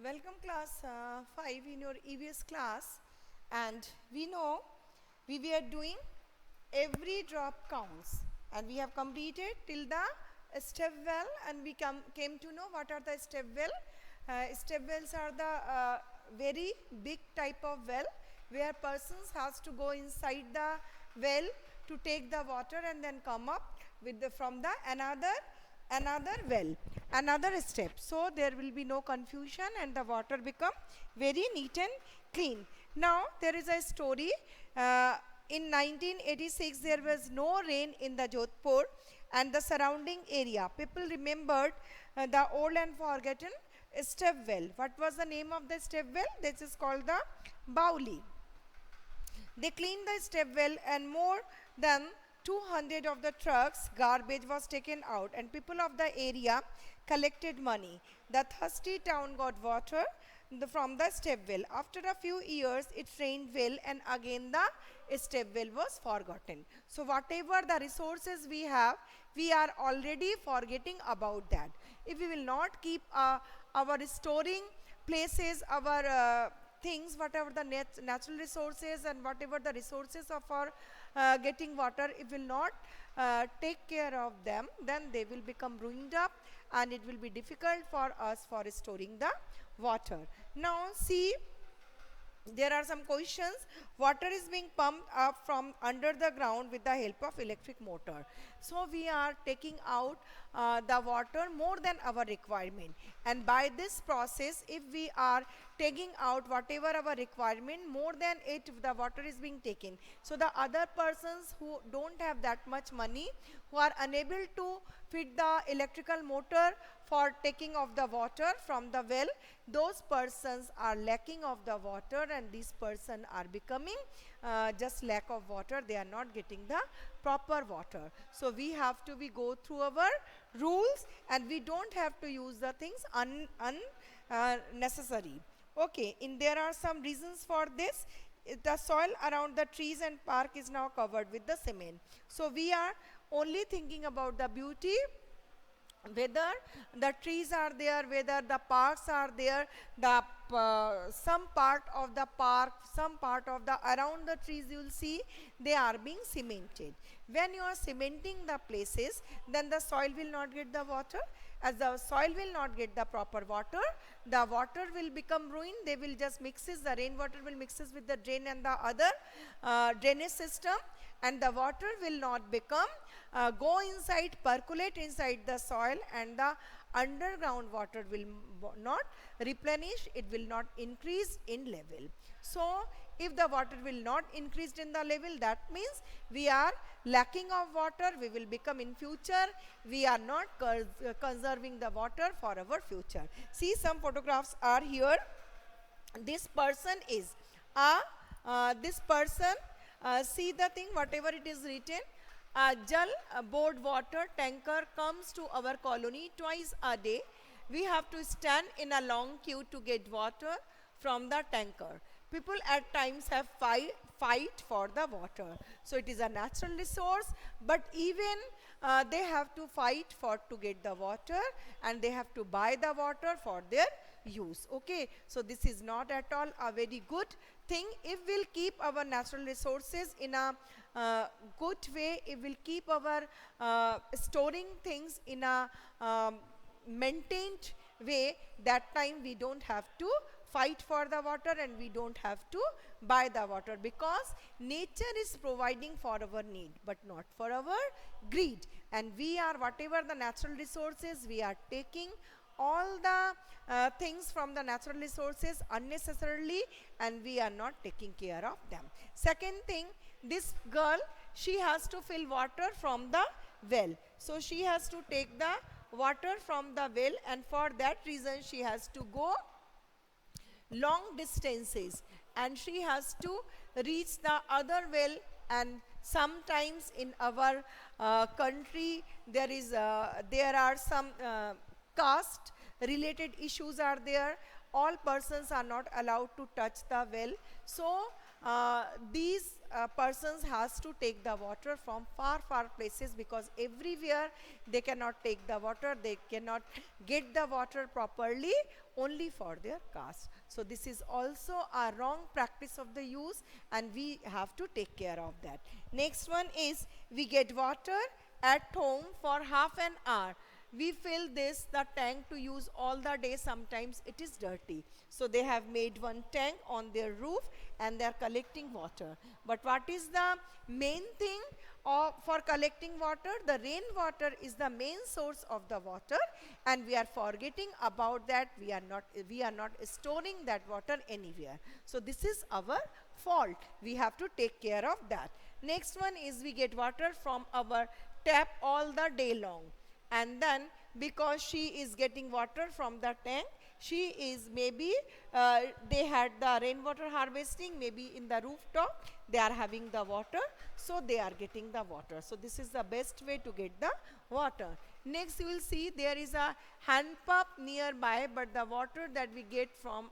Welcome class 5 in your EVS class, and we know we were doing every drop counts, and we have completed till the step well, and we came to know what are the step well. Step wells are the very big type of well where persons has to go inside the well to take the water and then come up with the from the another well, another step, so there will be no confusion and the water become very neat and clean. Now there is a story. In 1986 there was no rain in the Jodhpur and the surrounding area. People remembered the old and forgotten step well. What was the name of the step well? This is called the Bauli. They cleaned the step well, and more than 200 of the trucks garbage was taken out, and people of the area collected money. The thirsty town got water from the step well. After a few years it rained well, and again the step well was forgotten. So whatever the resources we have, we are already forgetting about that. If we will not keep our storing places, our things, whatever the natural resources and whatever the resources of our getting water, if will not take care of them, then they will become ruined up and it will be difficult for us for storing the water. Now see, there are some questions. Water is being pumped up from under the ground with the help of electric motor. So we are taking out the water more than our requirement, and by this process, if we are taking out whatever our requirement, more than it the water is being taken. So the other persons who don't have that much money, who are unable to fit the electrical motor for taking of the water from the well, those persons are lacking of the water, and these persons are becoming just lack of water. They are not getting the proper water. So we have to go through our rules, and we don't have to use the things unnecessary. Okay, there are some reasons for this. The soil around the trees and park is now covered with the cement. So we are only thinking about the beauty, whether the trees are there, whether the parks are there, the some part of the park, some part of the around the trees, you will see they are being cemented. When you are cementing the places, then the soil will not get the water. As the soil will not get the proper water, the water will become ruined. They will just mixes, the rainwater will mixes with the drain and the other drainage system, and the water will not become go inside, percolate inside the soil, and the underground water will not replenish, it will not increase in level. So if the water will not increase in the level, that means we are lacking of water. We will become in future, we are not conserving the water for our future. See, some photographs are here. This person is this person, see the thing, whatever it is written, Jal board water tanker comes to our colony twice a day. We have to stand in a long queue to get water from the tanker. People at times have fight for the water. So it is a natural resource, but even they have to fight for to get the water, and they have to buy the water for their use. Okay, so this is not at all a very good thing. If we'll keep our natural resources in a good way, if we'll keep our storing things in a maintained way, that time we don't have to fight for the water and we don't have to buy the water, because nature is providing for our need but not for our greed. And we are, whatever the natural resources, we are taking all the things from the natural resources unnecessarily, and we are not taking care of them. Second thing, this girl, she has to fill water from the well. So she has to take the water from the well, and for that reason she has to go long distances, and she has to reach the other well. And sometimes in our country there are some caste related issues are there. All persons are not allowed to touch the well. So these persons has to take the water from far places, because everywhere they cannot take the water, they cannot get the water properly only for their caste. So this is also a wrong practice of the use, and we have to take care of that. Next one is, we get water at home for half an hour. We fill the tank to use all the day. Sometimes it is dirty, so they have made one tank on their roof and they are collecting water. But what is the main thing for collecting water? The rainwater is the main source of the water, and we are forgetting about that. We are not storing that water anywhere. So this is our fault. We have to take care of that. Next one is, we get water from our tap all the day long. And then, because she is getting water from the tank, she is maybe, they had the rainwater harvesting, maybe in the rooftop, they are having the water, so they are getting the water. So this is the best way to get the water. Next, you will see there is a hand pump nearby, but the water that we get from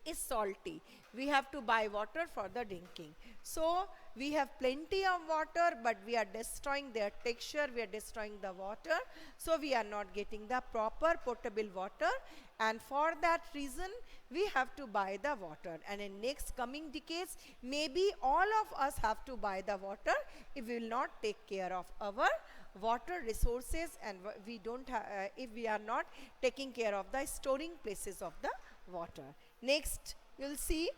is salty. We have to buy water for the drinking. So we have plenty of water, but we are destroying their texture, we are destroying the water, so we are not getting the proper potable water, and for that reason we have to buy the water. And in next coming decades, maybe all of us have to buy the water if we will not take care of our water resources, and we don't if we are not taking care of the storing places of the water. Next, you will see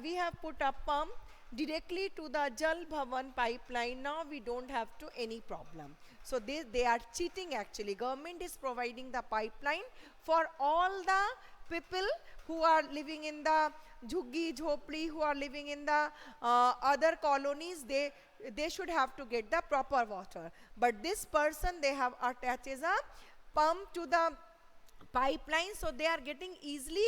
we have put a pump directly to the Jal Bhavan pipeline. Now we don't have to any problem. So they are cheating actually. Government is providing the pipeline for all the people who are living in the Jhuggi, Jhopli, who are living in the other colonies. They should have to get the proper water. But this person, they have attaches a pump to the pipeline, so they are getting easily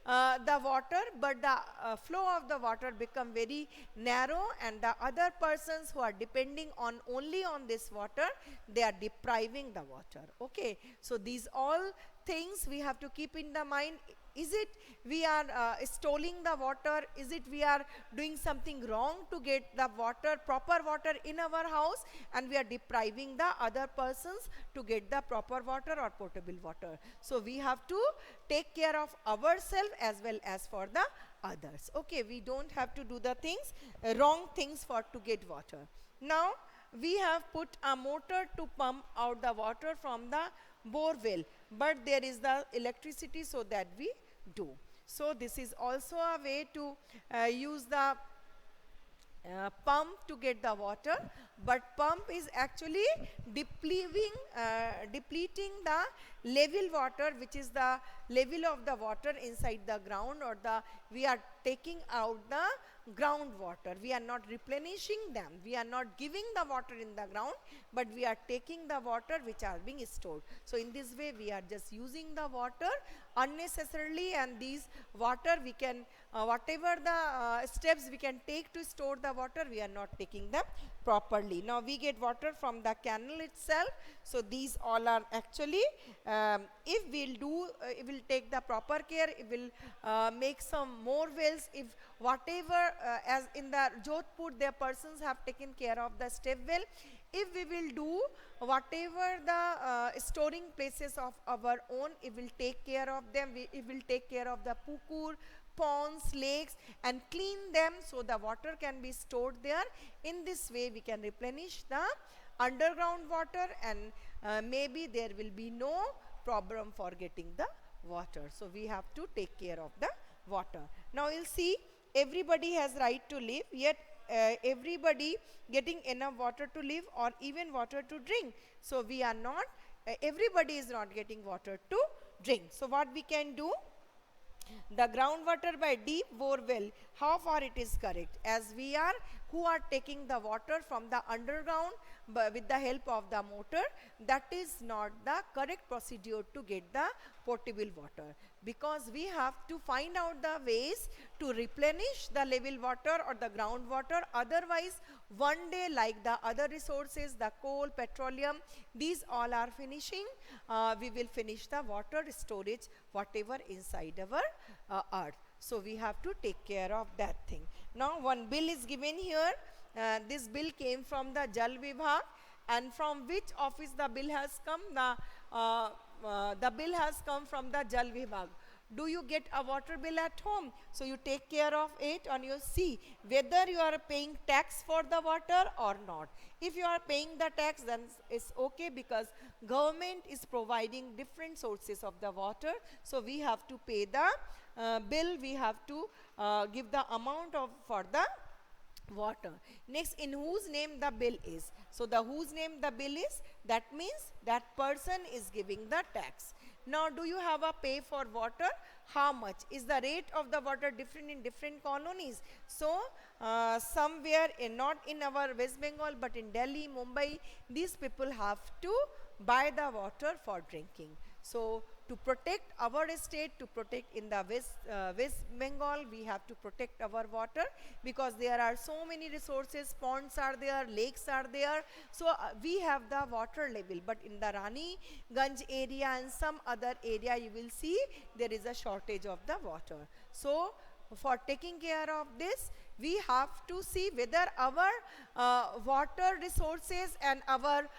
the water, but the flow of the water become very narrow, and the other persons who are depending on only on this water, they are depriving the water. Okay, so these all things we have to keep in the mind. Is it we are stealing the water? Is it we are doing something wrong to get the water, proper water in our house, and we are depriving the other persons to get the proper water or potable water? So we have to take care of ourselves as well as for the others. Okay, we don't have to do the things, wrong things for to get water. Now we have put a motor to pump out the water from the bore well, but there is the electricity, so that we do. So this is also a way to use the pump to get the water, but pump is actually depleting the level water, which is the level of the water inside the ground, or we are taking out the groundwater. We are not replenishing them. We are not giving the water in the ground, but we are taking the water which are being stored. So in this way, we are just using the water unnecessarily, and these water we can, whatever the steps we can take to store the water, we are not taking them properly. Now we get water from the canal itself. So these all are actually, if we'll take the proper care, it will make some more wells. If whatever, as in the Jodhpur, their persons have taken care of the step well. If we will do whatever the storing places of our own, it will take care of them. It will take care of the pukur, ponds, lakes, and clean them, so the water can be stored there. In this way, we can replenish the underground water, and maybe there will be no problem for getting the water. So we have to take care of the water. Now you'll see, everybody has right to live, yet everybody getting enough water to live, or even water to drink. So we are not, everybody is not getting water to drink. So what we can do? The groundwater by deep bore well, how far it is correct? As we are, who are taking the water from the underground with the help of the motor, that is not the correct procedure to get the potable water, because we have to find out the ways to replenish the level water or the groundwater. Otherwise, one day, like the other resources, the coal, petroleum, these all are finishing, we will finish the water storage, whatever inside our earth. So we have to take care of that thing. Now one bill is given here. This bill came from the Jal Vibhag, and from which office the bill has come? The bill has come from the Jal Vibhag. Do you get a water bill at home? So you take care of it and you see whether you are paying tax for the water or not. If you are paying the tax, then it's okay, because government is providing different sources of the water. So we have to pay the bill, we have to give the amount of for the water. Next, in whose name the bill is. So the whose name the bill is, that means that person is giving the tax. Now, do you have a pay for water? How much? Is the rate of the water different in different colonies? So, somewhere not in our West Bengal, but in Delhi, Mumbai, these people have to buy the water for drinking. So, to protect our state, to protect in the West Bengal, we have to protect our water, because there are so many resources, ponds are there, lakes are there. So we have the water level, but in the Raniganj area and some other area, you will see there is a shortage of the water. So for taking care of this, we have to see whether our water resources and our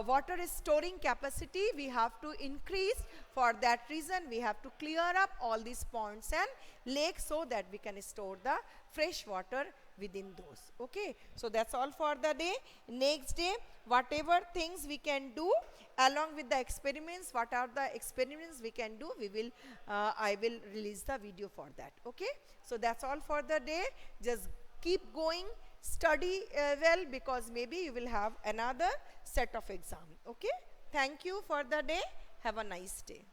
water storing capacity, we have to increase. For that reason, we have to clear up all these ponds and lakes, so that we can store the fresh water within those. Okay, so that's all for the day. Next day, whatever things we can do along with the experiments, what are the experiments we can do, we will I will release the video for that. Okay, so that's all for the day. Just keep going, study well, because maybe you will have another set of exam. Okay, thank you for the day. Have a nice day.